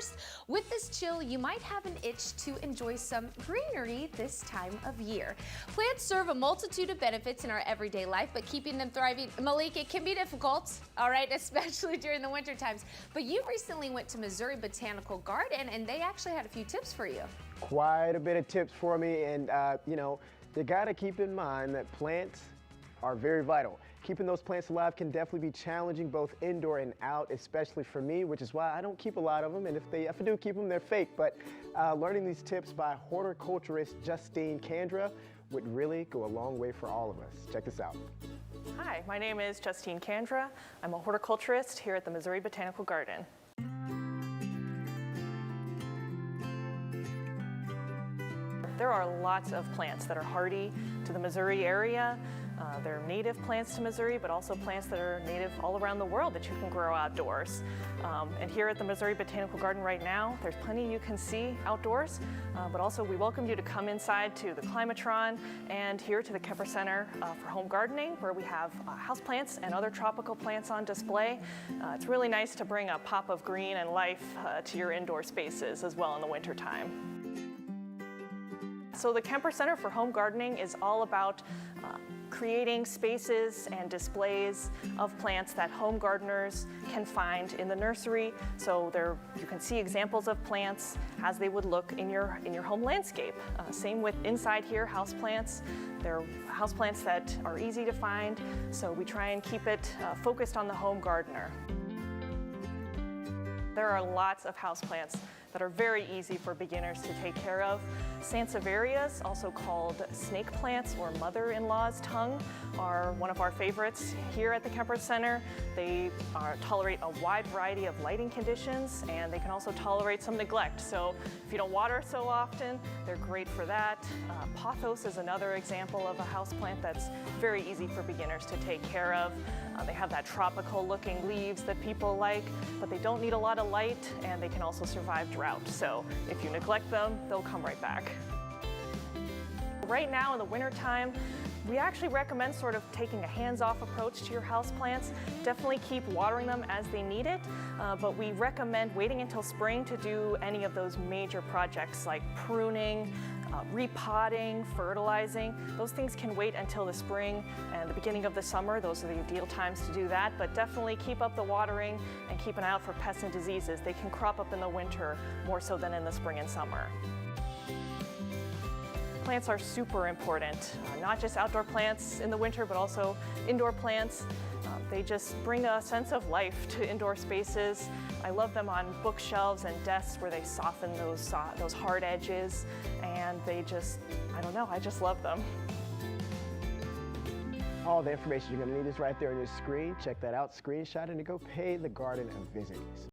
course, with this chill, you might have an itch to enjoy some greenery this time of year. Plants serve a multitude of benefits in our everyday life, but keeping them thriving, Malik, it can be difficult, all right, especially during the winter times. But you recently went to Missouri Botanical Garden, and they actually had a few tips for you. Quite a bit of tips for me, and you got to keep in mind that plants are very vital. Keeping those plants alive can definitely be challenging both indoor and out, especially for me, which is why I don't keep a lot of them, and if I do keep them, they're fake. But learning these tips by horticulturist Justine Kandra would really go a long way for all of us. Check this out. Hi, my name is Justine Kandra. I'm a horticulturist here at the Missouri Botanical Garden. There are lots of plants that are hardy to the Missouri area. They're native plants to Missouri, but also plants that are native all around the world that you can grow outdoors. And here at the Missouri Botanical Garden right now, there's plenty you can see outdoors, but also we welcome you to come inside to the Climatron and here to the Kemper Center for home gardening, where we have houseplants and other tropical plants on display. It's really nice to bring a pop of green and life to your indoor spaces as well in the wintertime. So the Kemper Center for Home Gardening is all about creating spaces and displays of plants that home gardeners can find in the nursery. So you can see examples of plants as they would look in your home landscape. Same with inside here, houseplants. They're houseplants that are easy to find, so we try and keep it focused on the home gardener. There are lots of houseplants that are very easy for beginners to take care of. Sansevierias, also called snake plants or mother-in-law's tongue, are one of our favorites here at the Kemper Center. They tolerate a wide variety of lighting conditions, and they can also tolerate some neglect. So if you don't water so often, they're great for that. Pothos is another example of a houseplant that's very easy for beginners to take care of. They have that tropical looking leaves that people like, but they don't need a lot of light, and they can also survive drought. So if you neglect them, they'll come right back. Right now in the wintertime, we actually recommend sort of taking a hands-off approach to your houseplants. Definitely keep watering them as they need it, but we recommend waiting until spring to do any of those major projects like pruning, repotting, fertilizing. Those things can wait until the spring and the beginning of the summer. Those are the ideal times to do that, but definitely keep up the watering and keep an eye out for pests and diseases. They can crop up in the winter more so than in the spring and summer. Plants are super important, not just outdoor plants in the winter, but also indoor plants. They just bring a sense of life to indoor spaces. I love them on bookshelves and desks where they soften those hard edges, and they just, I don't know, I just love them. All the information you're going to need is right there on your screen. Check that out, screenshot it, and go pay the garden a visit.